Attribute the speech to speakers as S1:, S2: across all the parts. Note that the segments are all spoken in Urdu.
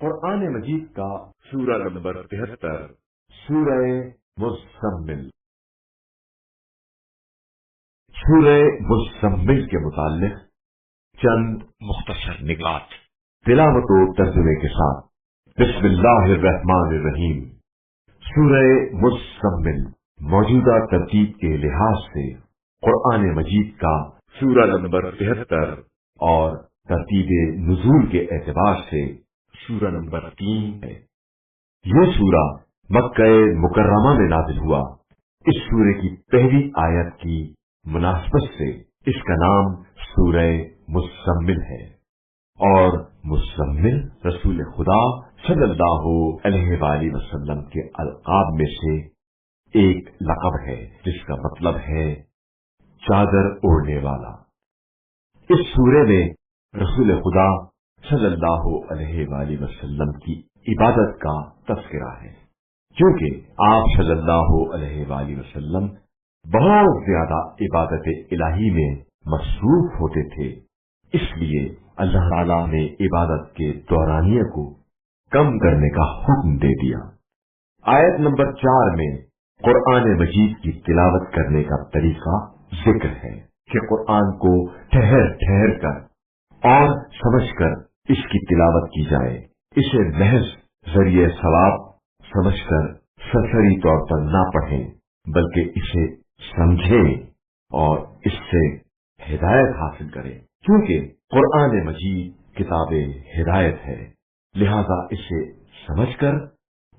S1: قرآن مجید کا سورہ نمبر 73 سورہ مزمل۔ سورہ مزمل کے متعلق چند مختصر نکات تلاوت و ترجمے کے ساتھ۔ بسم اللہ الرحمن الرحیم۔ سورہ مزمل موجودہ ترتیب کے لحاظ سے قرآن مجید کا سورہ نمبر 73 اور ترتیب نزول کے اعتبار سے سورہ نمبر 3 ہے۔ یہ سورہ مکہ مکرمہ میں نازل ہوا۔ اس سورے کی پہلی آیت کی مناسبت سے اس کا نام سورہ مزمل ہے، اور مزمل رسول خدا صلی اللہ علیہ وآلہ وسلم کے القاب میں سے ایک لقب ہے، جس کا مطلب ہے چادر اوڑھنے والا۔ اس سورے میں رسول خدا صلی اللہ علیہ وآلہ وسلم کی عبادت کا تذکرہ ہے، کیونکہ آپ صلی اللہ علیہ وآلہ وسلم بہت زیادہ عبادت الہی میں مصروف ہوتے تھے، اس لیے اللہ تعالیٰ نے عبادت کے دورانیے کو کم کرنے کا حکم دے دیا۔ آیت نمبر 4 میں قرآن مجید کی تلاوت کرنے کا طریقہ ذکر ہے کہ قرآن کو ٹھہر ٹھہر کر اور سمجھ کر اس کی تلاوت کی جائے، اسے محض ذریعہ ثواب سمجھ کر سرسری طور پر نہ پڑھیں، بلکہ اسے سمجھیں اور اس سے ہدایت حاصل کریں، کیونکہ قرآن مجید کتاب ہدایت ہے، لہذا اسے سمجھ کر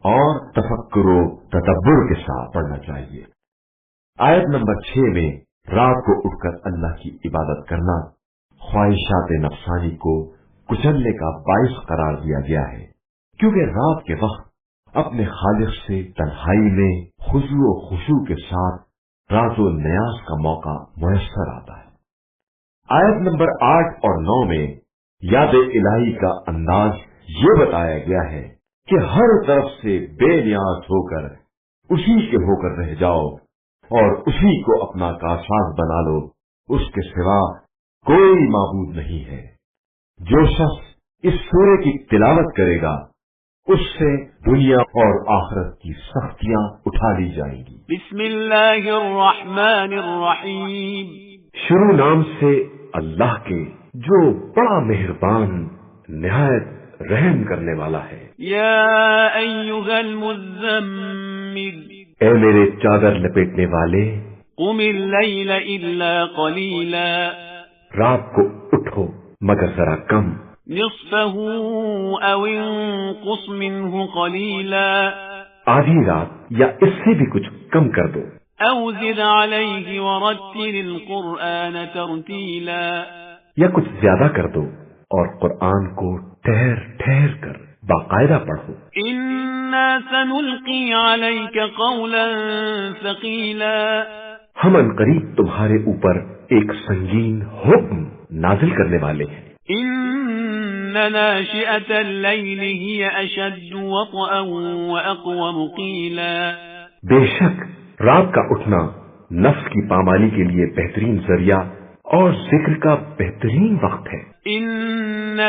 S1: اور تفکر و تدبر کے ساتھ پڑھنا چاہیے۔ آیت نمبر 6 میں رات کو اٹھ کر اللہ کی عبادت کرنا خواہشات نفسانی کو کچلنے کا باعث قرار دیا گیا ہے، کیونکہ رات کے وقت اپنے خالق سے تنہائی میں خضوع و خشوع کے ساتھ راز و نیاز کا موقع میسر آتا ہے۔ آیت نمبر 8 اور 9 میں یاد الہی کا انداز یہ بتایا گیا ہے کہ ہر طرف سے بے نیاز ہو کر اسی کے ہو کر رہ جاؤ اور اسی کو اپنا کارساز بنا لو، اس کے سوا کوئی معبود نہیں ہے۔ جو شخص اس سورے کی تلاوت کرے گا اس سے دنیا اور آخرت کی سختیاں اٹھا لی جائیں گی۔
S2: بسم اللہ الرحمن الرحیم۔
S1: شروع نام سے اللہ کے جو بڑا مہربان نہایت رحم کرنے والا ہے۔
S2: یا ایھا المزمل،
S1: اے میرے چادر لپیٹنے والے،
S2: قم اللیل الا قلیلا،
S1: رات کو اٹھو مگر ذرا کم،
S2: نصفه او انقص منه قلیلا،
S1: آدھی رات یا اس سے بھی کچھ کم کر دو،
S2: او زد علیہ ورتل القرآن ترتیلا،
S1: یا کچھ زیادہ کر دو اور قرآن کو ٹھہر ٹھہر کر باقاعدہ پڑھو۔
S2: انا سنلقی علیک قولا ثقیلا،
S1: ہم عنقریب تمہارے اوپر ایک سنگین حکم نازل کرنے والے ہیں۔
S2: ان ناشئة اللیل ہی اشد وطئا واقوم قیلا،
S1: بے شک رات کا اٹھنا نفس کی پامالی کے لیے بہترین ذریعہ اور ذکر کا بہترین وقت ہے۔
S2: ان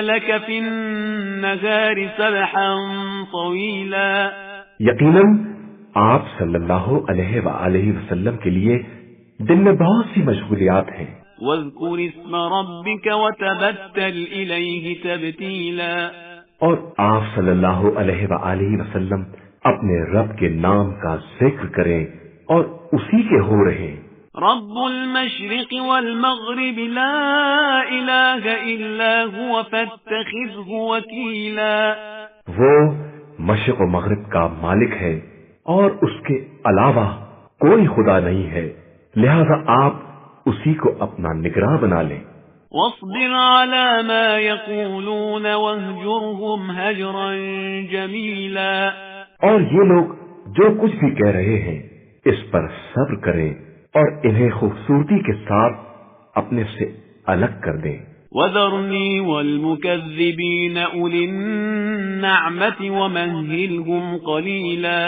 S2: لک فی النہار سبحا طویلا،
S1: یقیناً آپ صلی اللہ علیہ وآلہ وسلم کے لیے دن میں بہت سی مشغولیات ہیں۔
S2: واذکر اسم ربک وتبتل الیہ تبتیلا،
S1: اور آپ صلی اللہ علیہ وآلہ وسلم اپنے رب کے نام کا ذکر کریں اور اسی کے ہو رہے۔
S2: رب المشرق والمغرب لا الہ الا هو فاتخذه وکیلا،
S1: وہ مشرق و مغرب کا مالک ہے اور اس کے علاوہ کوئی خدا نہیں ہے، لہذا آپ اسی کو اپنا نگراں بنا لیں۔
S2: واصبر على ما يقولون واهجرهم هجرا جميلا،
S1: اور یہ لوگ جو کچھ بھی کہہ رہے ہیں اس پر صبر کریں اور انہیں خوبصورتی کے ساتھ اپنے سے الگ کر دیں۔
S2: وذرنی والمکذبین اولی النعمت ومہلهم قلیلا،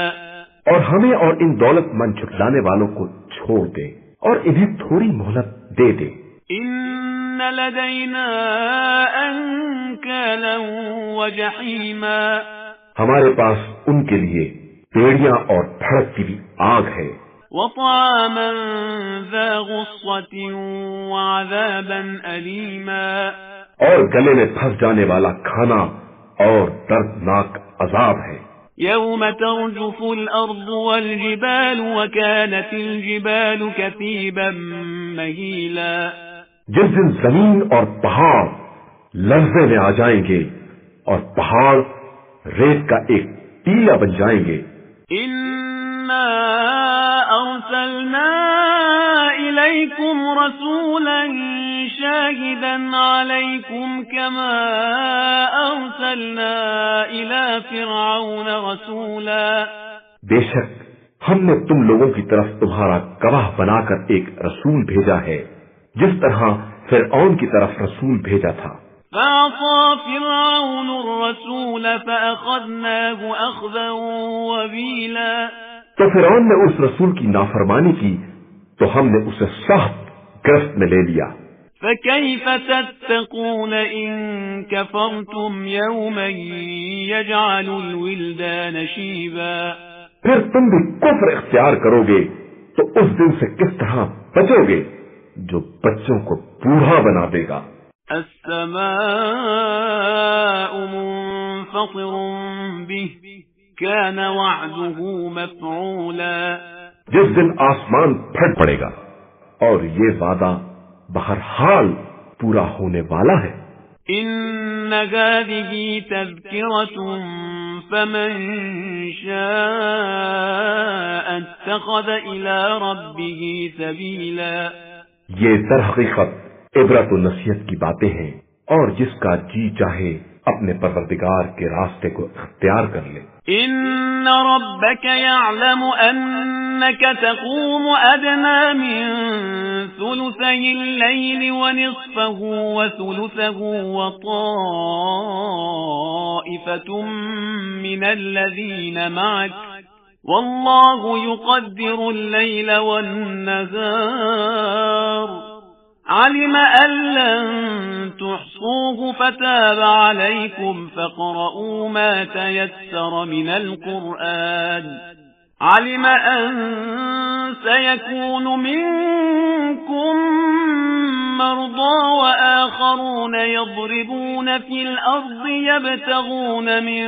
S1: اور ہمیں اور ان دولت مند جھٹلانے والوں کو چھوڑ دیں اور انہیں تھوڑی مہلت دے دیں۔
S2: ان لدينا أنكالا وجحيما
S3: ہمارے پاس ان کے لیے پیڑیاں اور بھڑکتی بھی آگ ہے،
S2: وطعاما ذا غصة وعذابا أليما
S3: اور گلے میں پھنس جانے والا کھانا اور دردناک عذاب ہے۔
S2: يوم ترجف الأرض والجبال وكانت الجبال كثيبا مهيلا
S3: جس دن زمین اور پہاڑ لرزے میں آ جائیں گے اور پہاڑ ریت کا ایک ٹیلا بن جائیں گے۔
S2: إنا أرسلنا إليكم رسولا شاهدا عليكم كما أرسلنا إلى فرعون رسولا
S3: بے شک ہم نے تم لوگوں کی طرف تمہارا گواہ بنا کر ایک رسول بھیجا ہے، جس طرح فرعون کی طرف رسول بھیجا تھا۔
S2: فعصى فرعون الرسول فأخذناه أخذا وبيلا
S3: تو فرعون نے اس رسول کی نافرمانی کی تو ہم نے اسے سخت گرفت میں لے لیا۔
S2: فكيف تتقون إن كفرتم يوما يجعل الولدان شيبا
S3: پھر تم بھی کفر اختیار کرو گے تو اس دن سے کس طرح بچو گے جو بچوں کو بوڑھا بنا دے گا۔
S2: السماء منفطر به كان وعده مفعولا
S3: جس دن آسمان پھٹ پڑے گا اور یہ وعدہ بہرحال پورا ہونے والا ہے۔
S2: إن هذه تذكرة فمن شاء اتخذ إلى ربه سبيلا
S3: یہ در حقیقت عبرت و نصیحت کی باتیں ہیں، اور جس کا جی چاہے اپنے پروردگار کے راستے کو اختیار کر لے۔
S2: إن ربك يعلم أنك تقوم أدنى من ثلثي الليل ونصفه وثلثه وطائفة من الذين معك والله يقدر الليل والنهار علم أن لن تحصوه فتاب عليكم فاقرؤوا ما تيسر من القرآن علم أن سيكون منكم مرضى وآخرون يضربون في الأرض يبتغون من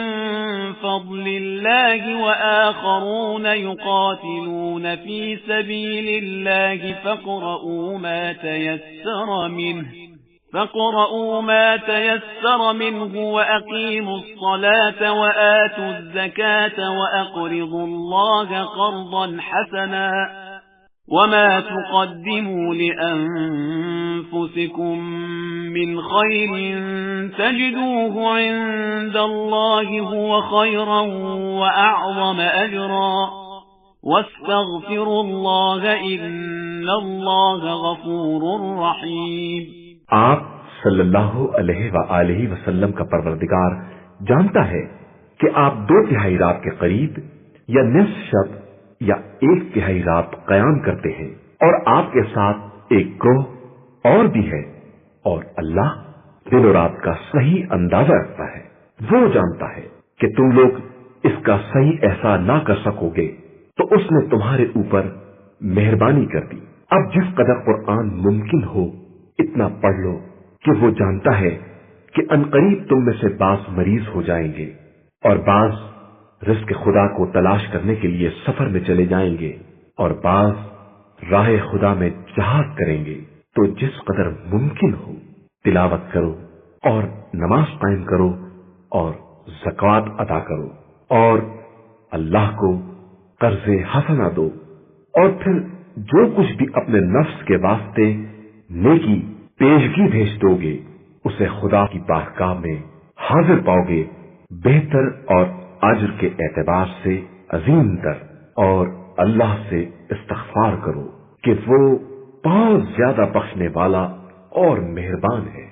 S2: فضل الله وآخرون يقاتلون في سبيل الله فاقرؤوا ما تيسر منه وأقيموا الصلاة وآتوا الزكاة وأقرضوا الله قرضا حسنا وما تقدموا لأنفسكم من خير تجدوه عند الله هو خيرا وأعظم أجرا واستغفروا الله إن الله غفور رحيم۔
S3: آپ صلی اللہ علیہ وآلہ وسلم کا پروردگار جانتا ہے کہ آپ 2/3 رات کے قریب یا نصف شب یا 1/3 رات قیام کرتے ہیں، اور آپ کے ساتھ ایک گروہ اور بھی ہے، اور اللہ دن و رات کا صحیح اندازہ رکھتا ہے۔ وہ جانتا ہے کہ تم لوگ اس کا صحیح احساس نہ کر سکو گے تو اس نے تمہارے اوپر مہربانی کر دی۔ اب جس قدر قرآن ممکن ہو اتنا پڑھ لو کہ وہ جانتا ہے کہ عنقریب تم میں سے بعض مریض ہو جائیں گے اور بعض رزق خدا کو تلاش کرنے کے لیے سفر میں چلے جائیں گے اور بعض راہ خدا میں جہاد کریں گے۔ تو جس قدر ممکن ہو تلاوت کرو اور نماز قائم کرو اور زکوٰۃ ادا کرو اور اللہ کو قرض حسنہ دو، اور پھر جو کچھ بھی اپنے نفس کے واسطے نیکی پیشگی بھیج دو گے اسے خدا کی بارگاہ میں حاضر پاؤ گے، بہتر اور اجر کے اعتبار سے عظیم تر، اور اللہ سے استغفار کرو کہ وہ بہت زیادہ بخشنے والا اور مہربان ہے۔